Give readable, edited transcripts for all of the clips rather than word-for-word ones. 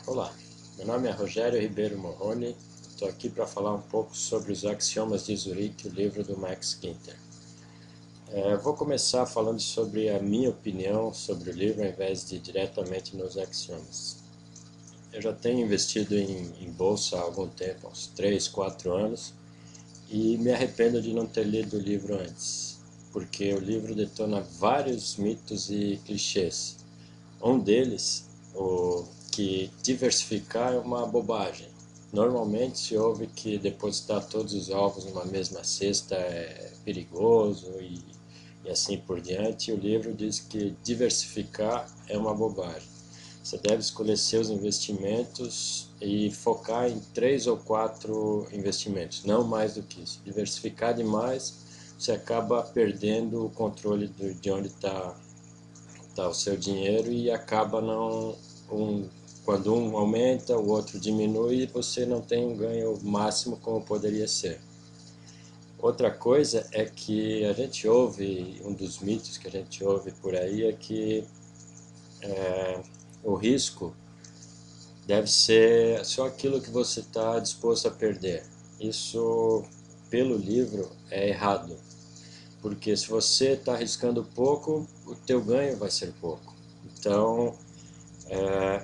Olá, meu nome é Rogério Ribeiro Morrone, estou aqui para falar um pouco sobre os Axiomas de Zurique, o livro do Max Guinter. Vou começar falando sobre a minha opinião sobre o livro, ao invés de ir diretamente nos axiomas. Eu já tenho investido em bolsa há algum tempo, uns 3, 4 anos, e me arrependo de não ter lido o livro antes, porque o livro detona vários mitos e clichês. Um deles, o que diversificar é uma bobagem. Normalmente se ouve que depositar todos os ovos numa mesma cesta é perigoso e assim por diante. E o livro diz que diversificar é uma bobagem. Você deve escolher seus investimentos e focar em 3 ou 4 investimentos, não mais do que isso. Diversificar demais, você acaba perdendo o controle de onde está o seu dinheiro e acaba quando um aumenta, o outro diminui e você não tem um ganho máximo como poderia ser. Outra coisa é que a gente ouve, um dos mitos que a gente ouve por aí é que o risco deve ser só aquilo que você está disposto a perder. Isso, pelo livro, é errado, porque se você está arriscando pouco, o teu ganho vai ser pouco. Então,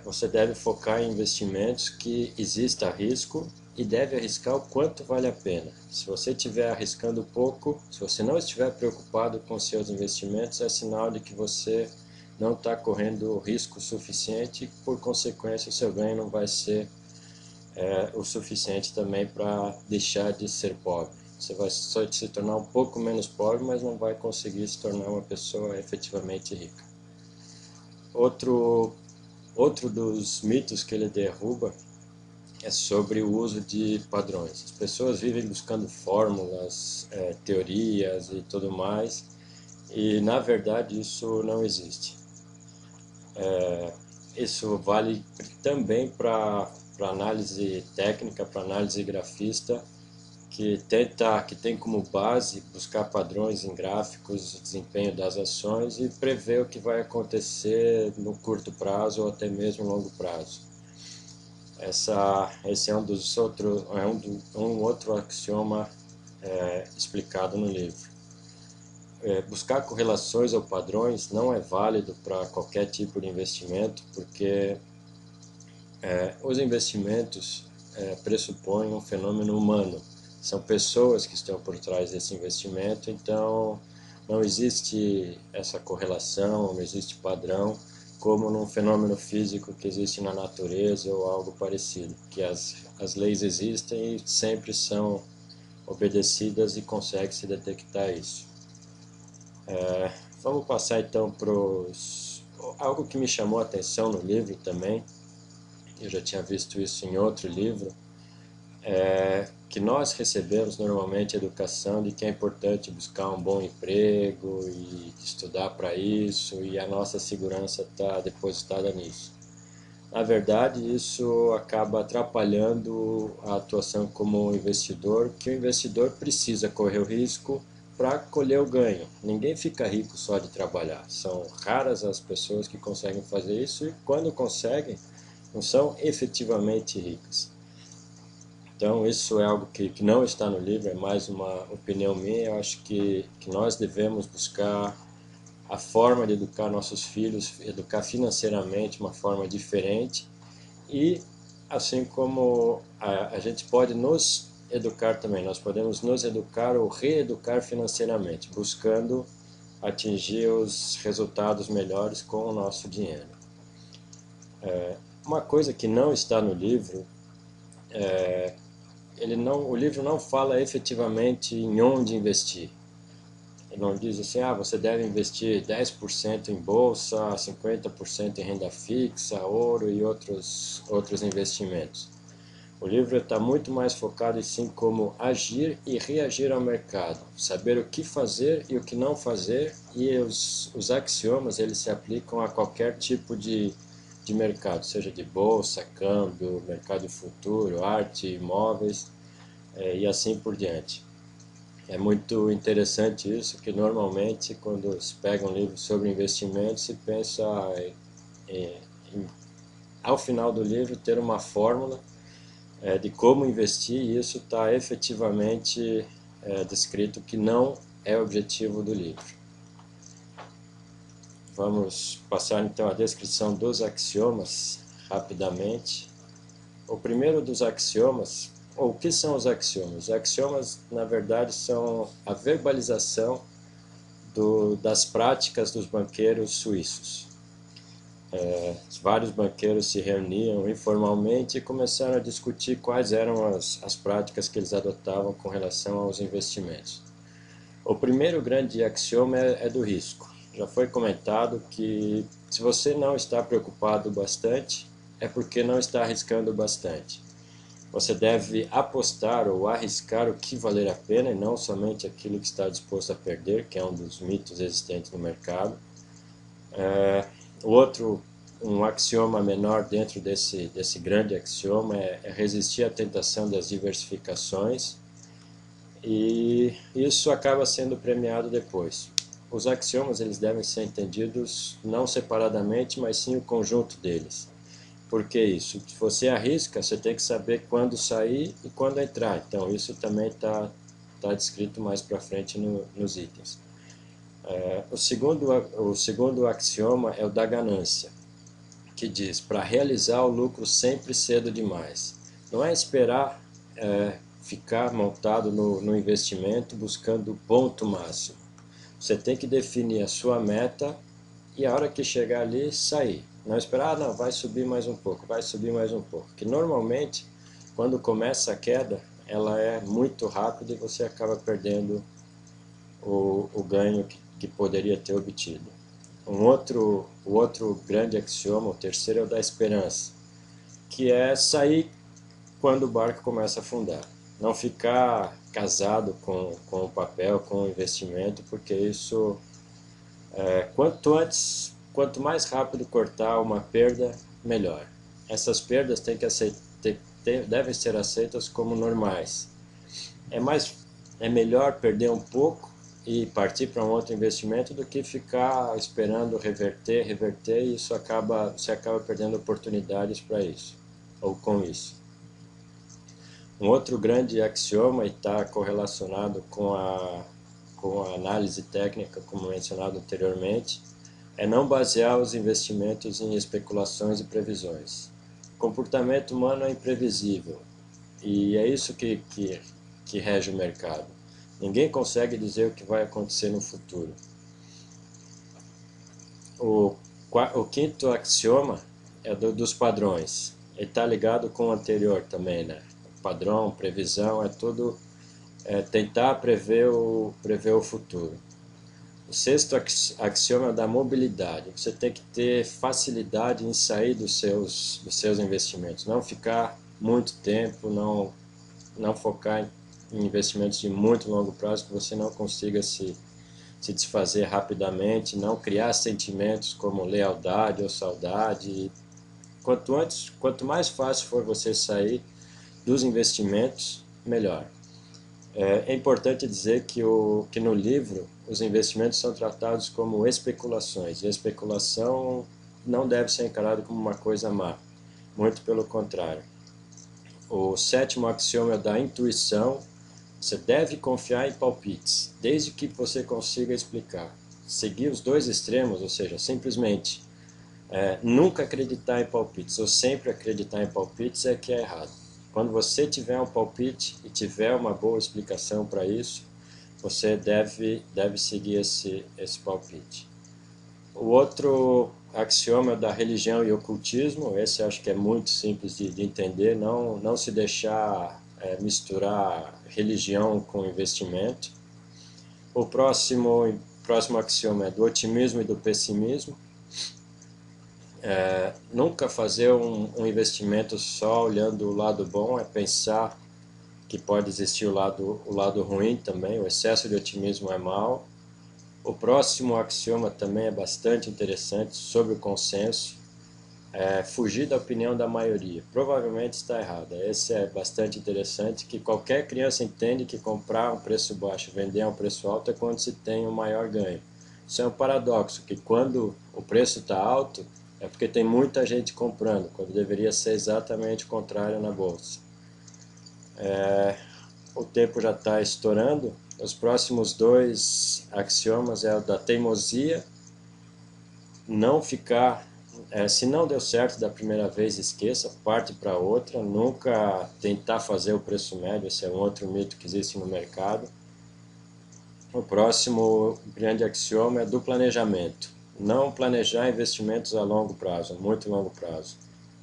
você deve focar em investimentos que exista risco e deve arriscar o quanto vale a pena. Se você estiver arriscando pouco, se você não estiver preocupado com seus investimentos, é sinal de que você não está correndo risco suficiente e, por consequência, o seu ganho não vai ser o suficiente também para deixar de ser pobre. Você vai só se tornar um pouco menos pobre, mas não vai conseguir se tornar uma pessoa efetivamente rica. Outro dos mitos que ele derruba é sobre o uso de padrões. As pessoas vivem buscando fórmulas, teorias e tudo mais, e na verdade isso não existe. Isso vale também para análise técnica, para análise grafista, que tem como base buscar padrões em gráficos de desempenho das ações e prever o que vai acontecer no curto prazo ou até mesmo longo prazo. Esse é um outro axioma explicado no livro. Buscar correlações ou padrões não é válido para qualquer tipo de investimento, porque os investimentos pressupõem um fenômeno humano. São pessoas que estão por trás desse investimento, então não existe essa correlação, não existe padrão, como num fenômeno físico que existe na natureza ou algo parecido, que as leis existem e sempre são obedecidas e consegue-se detectar isso. Vamos passar então para algo que me chamou a atenção no livro também, eu já tinha visto isso em outro livro, que nós recebemos normalmente a educação de que é importante buscar um bom emprego e estudar para isso e a nossa segurança está depositada nisso. Na verdade, isso acaba atrapalhando a atuação como investidor, que o investidor precisa correr o risco para colher o ganho. Ninguém fica rico só de trabalhar. São raras as pessoas que conseguem fazer isso e quando conseguem, não são efetivamente ricas. Então, isso é algo que não está no livro, é mais uma opinião minha. Eu acho que nós devemos buscar a forma de educar nossos filhos, educar financeiramente, uma forma diferente. E, assim como a gente pode nos educar também, nós podemos nos educar ou reeducar financeiramente, buscando atingir os resultados melhores com o nosso dinheiro. Uma coisa que não está no livro o livro não fala efetivamente em onde investir. Ele não diz assim, você deve investir 10% em bolsa, 50% em renda fixa, ouro e outros investimentos. O livro está muito mais focado em sim como agir e reagir ao mercado, saber o que fazer e o que não fazer, e os axiomas eles se aplicam a qualquer tipo de mercado, seja de bolsa, câmbio, mercado futuro, arte, imóveis e assim por diante. É muito interessante isso, que normalmente quando se pega um livro sobre investimentos se pensa em ao final do livro, ter uma fórmula de como investir, e isso está efetivamente descrito que não é o objetivo do livro. Vamos passar então a descrição dos axiomas rapidamente. O primeiro dos axiomas, ou o que são os axiomas? Os axiomas, na verdade, são a verbalização das práticas dos banqueiros suíços. Vários banqueiros se reuniam informalmente e começaram a discutir quais eram as práticas que eles adotavam com relação aos investimentos. O primeiro grande axioma é do risco. Já foi comentado que se você não está preocupado bastante, é porque não está arriscando bastante. Você deve apostar ou arriscar o que valer a pena e não somente aquilo que está disposto a perder, que é um dos mitos existentes no mercado. Um axioma menor dentro desse grande axioma é resistir à tentação das diversificações, e isso acaba sendo premiado depois. Os axiomas eles devem ser entendidos não separadamente, mas sim o conjunto deles. Por que isso? Se você arrisca, você tem que saber quando sair e quando entrar. Então isso também está descrito mais para frente nos itens. O segundo axioma é o da ganância, que diz: para realizar o lucro sempre cedo demais. Não é esperar ficar montado no investimento buscando o ponto máximo. Você tem que definir a sua meta e a hora que chegar ali, sair. Não esperar, não, vai subir mais um pouco, vai subir mais um pouco. Que normalmente, quando começa a queda, ela é muito rápida e você acaba perdendo o ganho que poderia ter obtido. O outro grande axioma, o terceiro, é o da esperança, que é sair quando o barco começa a afundar. Não ficar casado com o papel, com o investimento, porque isso, quanto mais rápido cortar uma perda, melhor. Essas perdas devem ser aceitas como normais. É melhor perder um pouco e partir para um outro investimento do que ficar esperando reverter, e você acaba perdendo oportunidades para isso, ou com isso. Um outro grande axioma, e está correlacionado com a análise técnica, como mencionado anteriormente, é não basear os investimentos em especulações e previsões. O comportamento humano é imprevisível, e é isso que rege o mercado. Ninguém consegue dizer o que vai acontecer no futuro. O quinto axioma é dos padrões. Ele está ligado com o anterior também, né? Padrão, previsão, é tudo tentar prever o futuro. O sexto axioma é da mobilidade. Você tem que ter facilidade em sair dos seus investimentos, não ficar muito tempo, não focar em investimentos de muito longo prazo que você não consiga se desfazer rapidamente, não criar sentimentos como lealdade ou saudade. Quanto mais fácil for você sair dos investimentos, melhor. É importante dizer que no livro os investimentos são tratados como especulações, e a especulação não deve ser encarada como uma coisa má, muito pelo contrário. O sétimo axioma é da intuição. Você deve confiar em palpites, desde que você consiga explicar. Seguir os dois extremos, ou seja, simplesmente nunca acreditar em palpites ou sempre acreditar em palpites, é que é errado. Quando você tiver um palpite e tiver uma boa explicação para isso, você deve seguir esse palpite. O outro axioma é da religião e ocultismo. Esse acho que é muito simples de entender. Não se deixar misturar religião com investimento. O próximo axioma é do otimismo e do pessimismo. Nunca fazer um investimento só olhando o lado bom, é pensar que pode existir o lado ruim também. O excesso de otimismo é mau. O próximo axioma também é bastante interessante, sobre o consenso. Fugir da opinião da maioria. Provavelmente está errado. Esse é bastante interessante, que qualquer criança entende que comprar a um preço baixo e vender a um preço alto é quando se tem um maior ganho. Isso é um paradoxo, que quando o preço está alto, É porque tem muita gente comprando, quando deveria ser exatamente o contrário na bolsa. O tempo já está estourando. Os próximos dois axiomas é o da teimosia, não ficar, se não deu certo da primeira vez, esqueça, parte para outra, nunca tentar fazer o preço médio, esse é um outro mito que existe no mercado. O próximo grande axioma é do planejamento, não planejar investimentos a longo prazo, a muito longo prazo.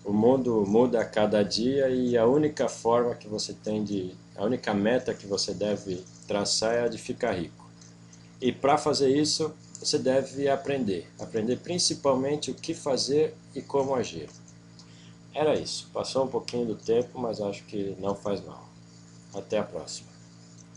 O mundo muda a cada dia e a única forma que você tem a única meta que você deve traçar é a de ficar rico. E para fazer isso, você deve aprender principalmente o que fazer e como agir. Era isso, passou um pouquinho do tempo, mas acho que não faz mal. Até a próxima.